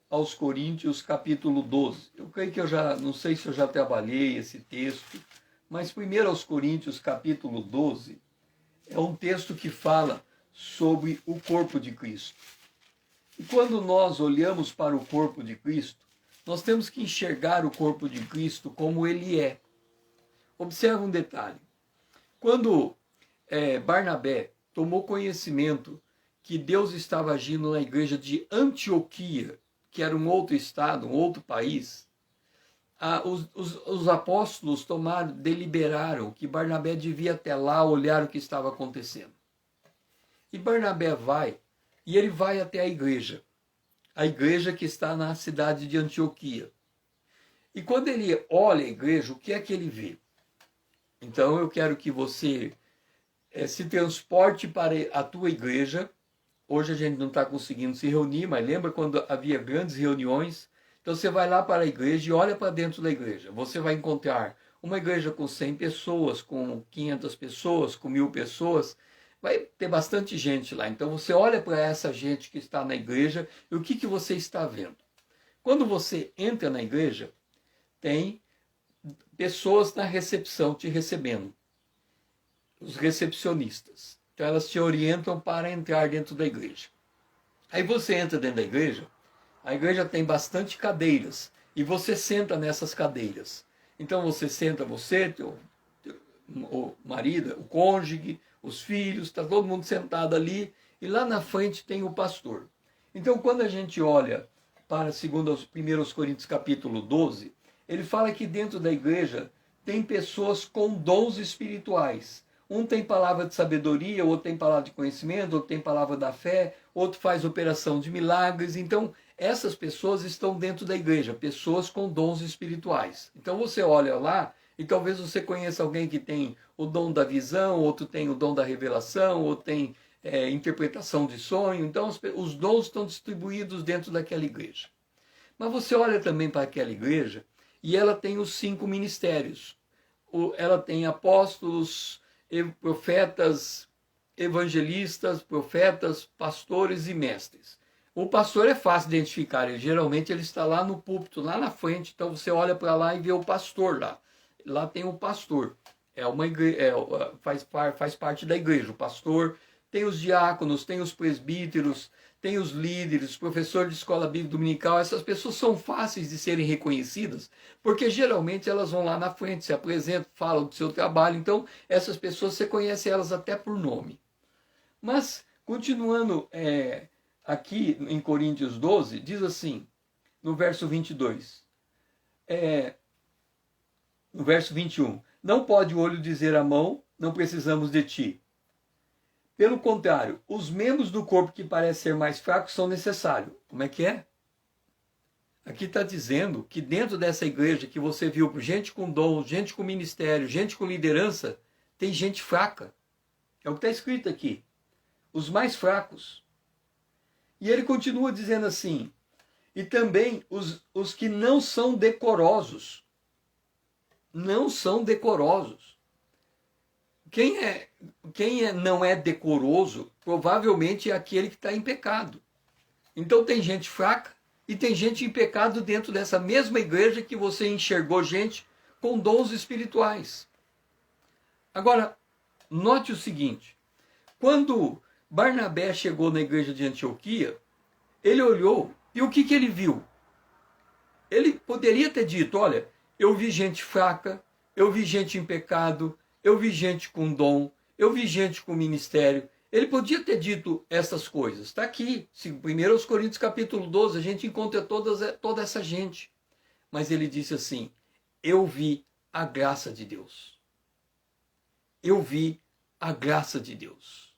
aos Coríntios capítulo 12. Eu creio que não sei se eu já trabalhei esse texto, mas primeiro aos Coríntios capítulo 12 é um texto que fala sobre o corpo de Cristo. E quando nós olhamos para o corpo de Cristo, nós temos que enxergar o corpo de Cristo como ele é. Observe um detalhe. Quando Barnabé tomou conhecimento que Deus estava agindo na igreja de Antioquia, que era um outro estado, um outro país, os apóstolos deliberaram que Barnabé devia até lá olhar o que estava acontecendo. E Barnabé vai, e ele vai até a igreja que está na cidade de Antioquia. E quando ele olha a igreja, o que é que ele vê? Então eu quero que você se transporte para a tua igreja. Hoje a gente não está conseguindo se reunir, mas lembra quando havia grandes reuniões? Então você vai lá para a igreja e olha para dentro da igreja. Você vai encontrar uma igreja com 100 pessoas, com 500 pessoas, com 1000 pessoas. Vai ter bastante gente lá. Então você olha para essa gente que está na igreja e o que você está vendo? Quando você entra na igreja, tem pessoas na recepção te recebendo. Os recepcionistas. Então elas te orientam para entrar dentro da igreja. Aí você entra dentro da igreja, a igreja tem bastante cadeiras, e você senta nessas cadeiras. Então você senta, o marido, o cônjuge, os filhos, está todo mundo sentado ali, e lá na frente tem o pastor. Então quando a gente olha para 1 Coríntios capítulo 12, ele fala que dentro da igreja tem pessoas com dons espirituais. Um tem palavra de sabedoria, outro tem palavra de conhecimento, outro tem palavra da fé, outro faz operação de milagres. Então, essas pessoas estão dentro da igreja, pessoas com dons espirituais. Então, você olha lá e talvez você conheça alguém que tem o dom da visão, outro tem o dom da revelação, outro tem interpretação de sonho. Então, os dons estão distribuídos dentro daquela igreja. Mas você olha também para aquela igreja e ela tem os 5 ministérios. Ela tem apóstolos, profetas, evangelistas, profetas, pastores e mestres. O pastor é fácil de identificar, geralmente ele está lá no púlpito, lá na frente, então você olha para lá e vê o pastor lá. Lá tem o pastor, faz parte da igreja, o pastor. Tem os diáconos, tem os presbíteros, tem os líderes, os professores de escola bíblica dominical. Essas pessoas são fáceis de serem reconhecidas, porque geralmente elas vão lá na frente, se apresentam, falam do seu trabalho. Então, essas pessoas, você conhece elas até por nome. Mas, continuando aqui em Coríntios 12, diz assim, no verso 22, no verso 21, não pode o olho dizer à mão, não precisamos de ti. Pelo contrário, os membros do corpo que parecem ser mais fracos são necessários. Como é que é? Aqui está dizendo que dentro dessa igreja que você viu gente com dom, gente com ministério, gente com liderança, tem gente fraca. É o que está escrito aqui. Os mais fracos. E ele continua dizendo assim, e também os que não são decorosos. Não são decorosos. Quem não é decoroso, provavelmente é aquele que está em pecado. Então tem gente fraca e tem gente em pecado dentro dessa mesma igreja que você enxergou gente com dons espirituais. Agora, note o seguinte, quando Barnabé chegou na igreja de Antioquia, ele olhou e o que ele viu? Ele poderia ter dito, olha, eu vi gente fraca, eu vi gente em pecado, eu vi gente com dom, eu vi gente com ministério. Ele podia ter dito essas coisas. Está aqui, 1 Coríntios capítulo 12, a gente encontra toda essa gente. Mas ele disse assim, eu vi a graça de Deus. Eu vi a graça de Deus.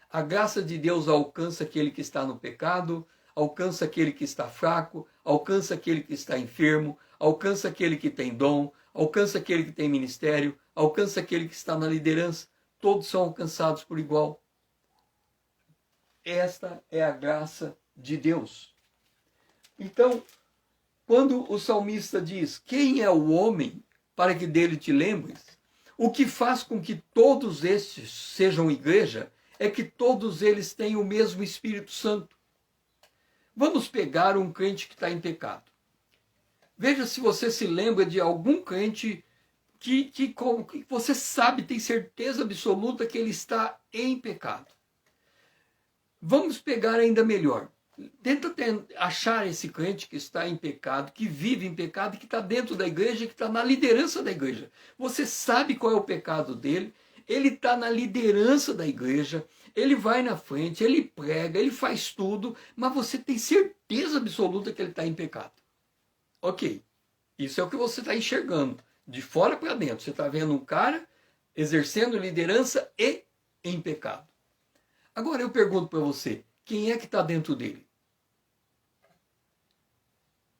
A graça de Deus alcança aquele que está no pecado, alcança aquele que está fraco, alcança aquele que está enfermo, alcança aquele que tem dom, alcança aquele que tem ministério, alcança aquele que está na liderança. Todos são alcançados por igual. Esta é a graça de Deus. Então, quando o salmista diz, quem é o homem para que dele te lembres? O que faz com que todos estes sejam igreja é que todos eles têm o mesmo Espírito Santo. Vamos pegar um crente que está em pecado. Veja se você se lembra de algum crente que você sabe, tem certeza absoluta que ele está em pecado. Vamos pegar ainda melhor. Tenta achar esse crente que está em pecado, que vive em pecado, que está dentro da igreja, que está na liderança da igreja. Você sabe qual é o pecado dele, ele está na liderança da igreja, ele vai na frente, ele prega, ele faz tudo, mas você tem certeza absoluta que ele está em pecado. Ok, isso é o que você está enxergando, de fora para dentro. Você está vendo um cara exercendo liderança e em pecado. Agora eu pergunto para você, quem é que está dentro dele?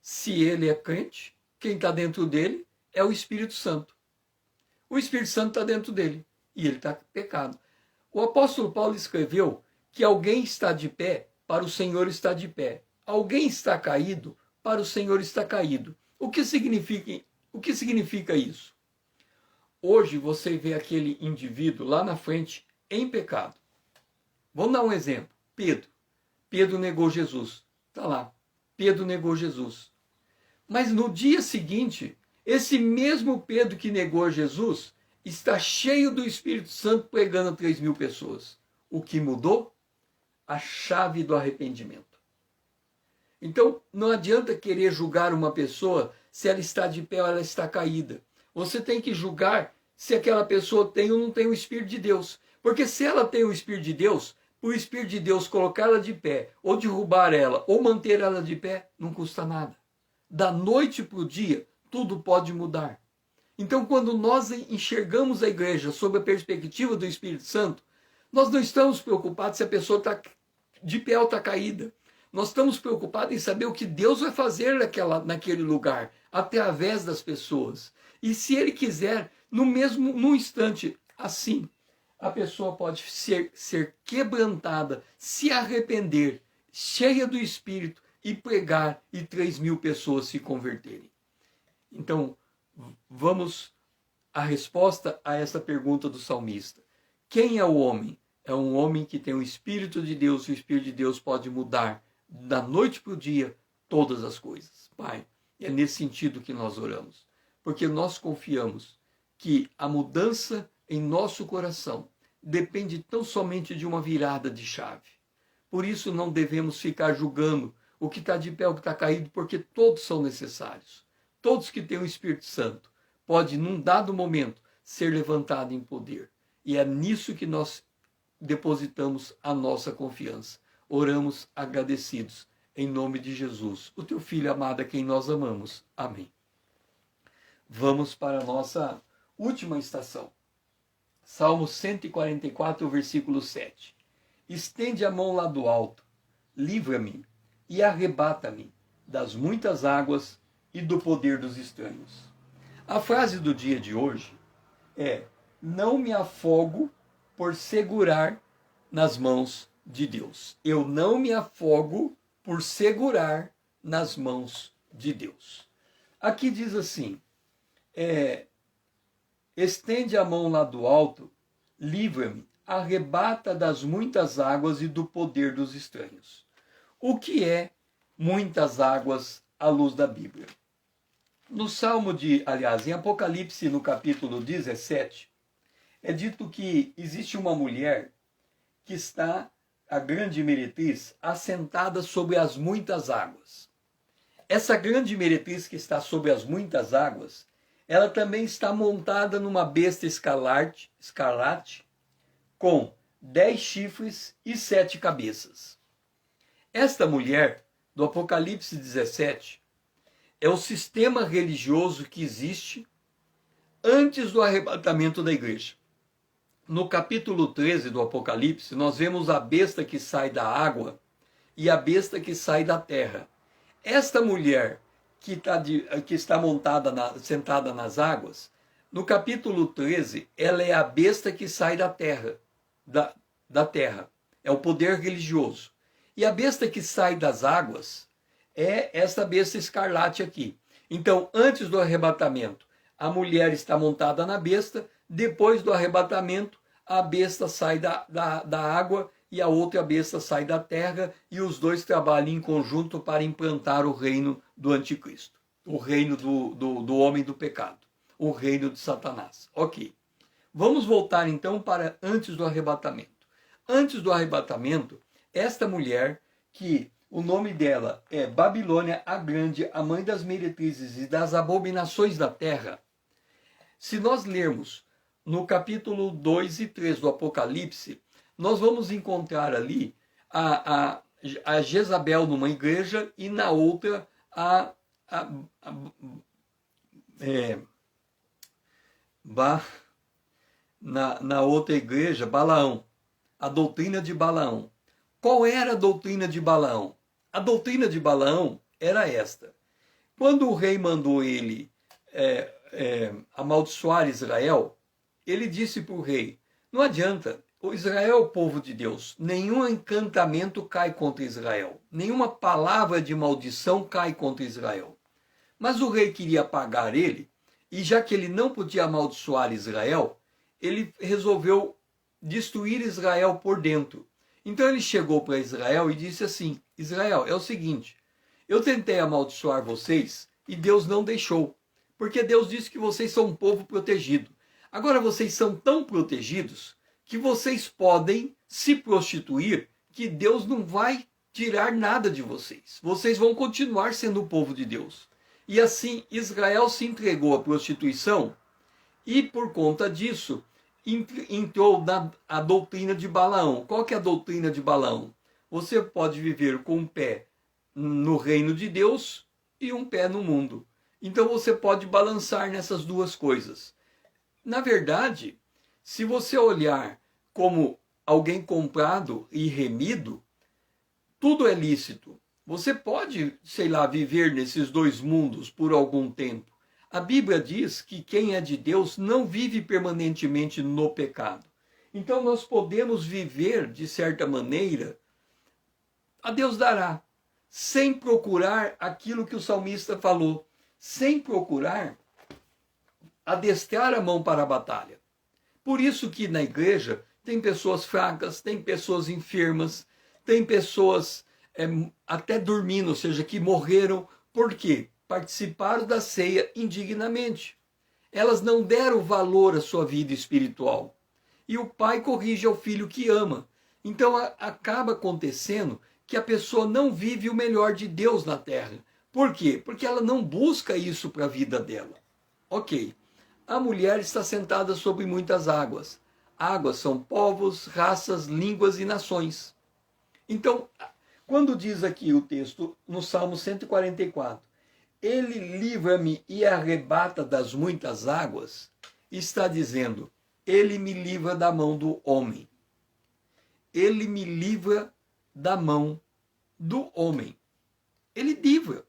Se ele é crente, quem está dentro dele é o Espírito Santo. O Espírito Santo está dentro dele e ele está em pecado. O apóstolo Paulo escreveu que alguém está de pé para o Senhor estar de pé. Alguém está caído para o Senhor estar caído. O que significa isso? Hoje você vê aquele indivíduo lá na frente em pecado. Vamos dar um exemplo. Pedro. Pedro negou Jesus. Está lá. Pedro negou Jesus. Mas no dia seguinte, esse mesmo Pedro que negou Jesus está cheio do Espírito Santo pregando a 3.000 pessoas. O que mudou? A chave do arrependimento. Então, não adianta querer julgar uma pessoa se ela está de pé ou ela está caída. Você tem que julgar se aquela pessoa tem ou não tem o Espírito de Deus. Porque se ela tem o Espírito de Deus, o Espírito de Deus colocá-la de pé, ou derrubar ela, ou manter ela de pé, não custa nada. Da noite para o dia, tudo pode mudar. Então, quando nós enxergamos a igreja sob a perspectiva do Espírito Santo, nós não estamos preocupados se a pessoa está de pé ou está caída. Nós estamos preocupados em saber o que Deus vai fazer naquele lugar, através das pessoas. E se Ele quiser, num instante, assim, a pessoa pode ser quebrantada, se arrepender, cheia do Espírito, e pregar, e 3.000 pessoas se converterem. Então, vamos à resposta a essa pergunta do salmista. Quem é o homem? É um homem que tem o Espírito de Deus, e o Espírito de Deus pode mudar da noite para o dia todas as coisas. Pai, é nesse sentido que nós oramos, porque nós confiamos que a mudança em nosso coração depende tão somente de uma virada de chave. Por isso não devemos ficar julgando o que está de pé, o que está caído, porque todos são necessários. Todos que têm o Espírito Santo pode, num dado momento, ser levantado em poder. E é nisso que nós depositamos a nossa confiança. Oramos agradecidos, em nome de Jesus, o teu Filho amado, a quem nós amamos. Amém. Vamos para a nossa última estação. Salmo 144, versículo 7. Estende a mão lá do alto, livra-me e arrebata-me das muitas águas e do poder dos estranhos. A frase do dia de hoje é: não me afogo por segurar nas mãos de Deus. Eu não me afogo por segurar nas mãos de Deus. Aqui diz assim, estende a mão lá do alto, livra-me, arrebata das muitas águas e do poder dos estranhos. O que é muitas águas à luz da Bíblia? No Salmo em Apocalipse, no capítulo 17, é dito que existe uma mulher que está, a grande meretriz, assentada sobre as muitas águas. Essa grande meretriz que está sobre as muitas águas, ela também está montada numa besta escarlate com 10 chifres e 7 cabeças. Esta mulher, do Apocalipse 17, é o sistema religioso que existe antes do arrebatamento da igreja. No capítulo 13 do Apocalipse, nós vemos a besta que sai da água e a besta que sai da terra. Esta mulher que está sentada nas águas, no capítulo 13, ela é a besta que sai da terra, da terra. É o poder religioso. E a besta que sai das águas é essa besta escarlate aqui. Então, antes do arrebatamento, a mulher está montada na besta. Depois do arrebatamento, a besta sai da água e a outra besta sai da terra, e os dois trabalham em conjunto para implantar o reino do anticristo, o reino do homem do pecado, o reino de Satanás. Ok. Vamos voltar então para antes do arrebatamento. Antes do arrebatamento, esta mulher, que o nome dela é Babilônia a Grande, a mãe das meretrizes e das abominações da terra. Se nós lermos no capítulo 2 e 3 do Apocalipse, nós vamos encontrar ali a Jezabel numa igreja e na outra na outra igreja, Balaão, a doutrina de Balaão. Qual era a doutrina de Balaão? A doutrina de Balaão era esta. Quando o rei mandou ele amaldiçoar Israel, ele disse para o rei: não adianta, o Israel é o povo de Deus, nenhum encantamento cai contra Israel, nenhuma palavra de maldição cai contra Israel. Mas o rei queria pagar ele, e já que ele não podia amaldiçoar Israel, ele resolveu destruir Israel por dentro. Então ele chegou para Israel e disse assim: Israel, é o seguinte, eu tentei amaldiçoar vocês e Deus não deixou, porque Deus disse que vocês são um povo protegido. Agora vocês são tão protegidos que vocês podem se prostituir, que Deus não vai tirar nada de vocês. Vocês vão continuar sendo o povo de Deus. E assim Israel se entregou à prostituição e por conta disso entrou a doutrina de Balaão. Qual que é a doutrina de Balaão? Você pode viver com um pé no reino de Deus e um pé no mundo. Então você pode balançar nessas duas coisas. Na verdade, se você olhar como alguém comprado e remido, tudo é lícito. Você pode, viver nesses dois mundos por algum tempo. A Bíblia diz que quem é de Deus não vive permanentemente no pecado. Então nós podemos viver, de certa maneira, a Deus dará, sem procurar aquilo que o salmista falou, sem procurar adestrar a mão para a batalha. Por isso que na igreja tem pessoas fracas, tem pessoas enfermas, tem pessoas até dormindo, ou seja, que morreram. Por quê? Participaram da ceia indignamente. Elas não deram valor à sua vida espiritual. E o pai corrige ao filho que ama. Então acaba acontecendo que a pessoa não vive o melhor de Deus na terra. Por quê? Porque ela não busca isso para a vida dela. Ok. A mulher está sentada sobre muitas águas. Águas são povos, raças, línguas e nações. Então, quando diz aqui o texto, no Salmo 144, ele livra-me e arrebata das muitas águas, está dizendo, ele me livra da mão do homem. Ele me livra da mão do homem. Ele livra.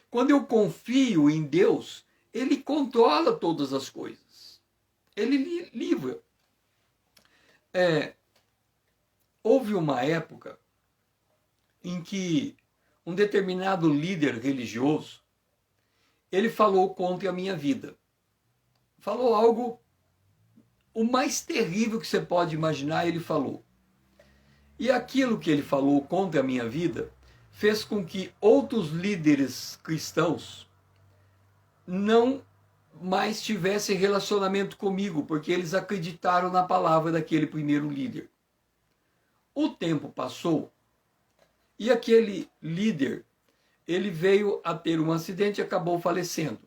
Quando eu confio em Deus, ele controla todas as coisas. Ele livra. Houve uma época em que um determinado líder religioso, ele falou contra a minha vida. Falou algo, o mais terrível que você pode imaginar, ele falou. E aquilo que ele falou contra a minha vida fez com que outros líderes cristãos não mais tivessem relacionamento comigo, porque eles acreditaram na palavra daquele primeiro líder. O tempo passou e aquele líder, ele veio a ter um acidente e acabou falecendo.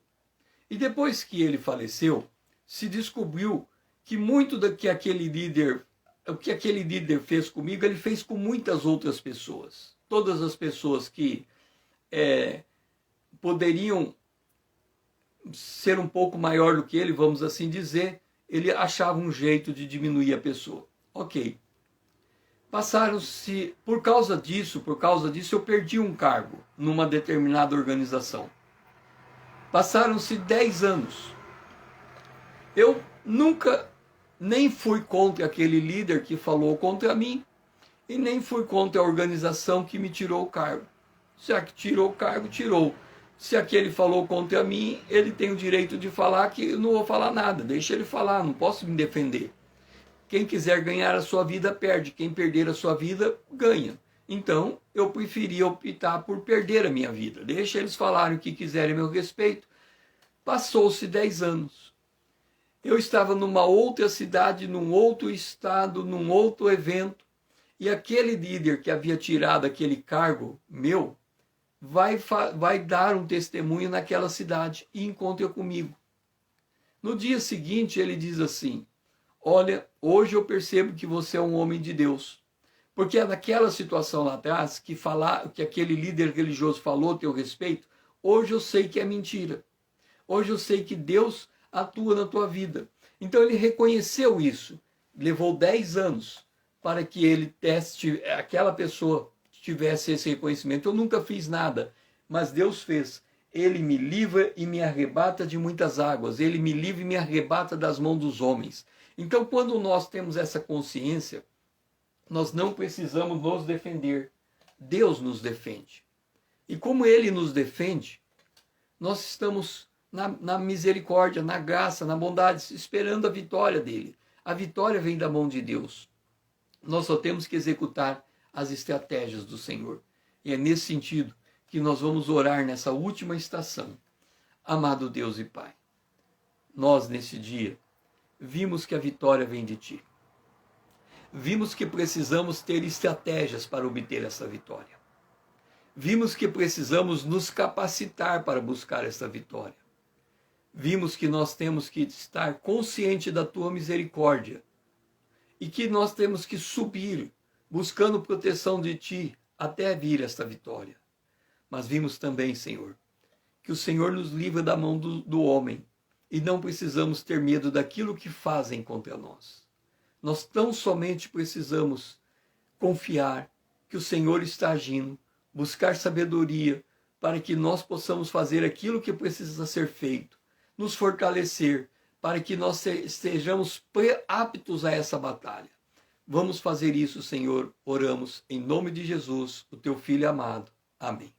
E depois que ele faleceu, se descobriu que muito do que aquele líder, o que aquele líder fez comigo, ele fez com muitas outras pessoas. Todas as pessoas que poderiam ser um pouco maior do que ele, vamos assim dizer, ele achava um jeito de diminuir a pessoa. Ok. Passaram-se, por causa disso, eu perdi um cargo numa determinada organização. Passaram-se 10 anos. Eu nunca nem fui contra aquele líder que falou contra mim e nem fui contra a organização que me tirou o cargo. Se a que tirou o cargo, tirou. Se aquele falou contra mim, ele tem o direito de falar que eu não vou falar nada. Deixa ele falar, não posso me defender. Quem quiser ganhar a sua vida, perde. Quem perder a sua vida, ganha. Então, eu preferia optar por perder a minha vida. Deixa eles falarem o que quiserem a meu respeito. Passou-se 10 anos. Eu estava numa outra cidade, num outro estado, num outro evento. E aquele líder que havia tirado aquele cargo meu, vai dar um testemunho naquela cidade e encontra comigo. No dia seguinte, ele diz assim, olha, hoje eu percebo que você é um homem de Deus. Porque é naquela situação lá atrás, que aquele líder religioso falou a teu respeito, hoje eu sei que é mentira. Hoje eu sei que Deus atua na tua vida. Então ele reconheceu isso. Levou 10 anos para que aquela pessoa tivesse esse reconhecimento. Eu nunca fiz nada, mas Deus fez. Ele me livra e me arrebata de muitas águas. Ele me livra e me arrebata das mãos dos homens. Então, quando nós temos essa consciência, nós não precisamos nos defender. Deus nos defende. E como Ele nos defende, nós estamos na misericórdia, na graça, na bondade, esperando a vitória dele. A vitória vem da mão de Deus. Nós só temos que executar as estratégias do Senhor. E é nesse sentido que nós vamos orar nessa última estação. Amado Deus e Pai, nós nesse dia vimos que a vitória vem de Ti. Vimos que precisamos ter estratégias para obter essa vitória. Vimos que precisamos nos capacitar para buscar essa vitória. Vimos que nós temos que estar consciente da Tua misericórdia e que nós temos que subir, buscando proteção de Ti, até vir esta vitória. Mas vimos também, Senhor, que o Senhor nos livra da mão do homem e não precisamos ter medo daquilo que fazem contra nós. Nós tão somente precisamos confiar que o Senhor está agindo, buscar sabedoria para que nós possamos fazer aquilo que precisa ser feito, nos fortalecer para que nós estejamos aptos a essa batalha. Vamos fazer isso, Senhor, oramos em nome de Jesus, o teu Filho amado. Amém.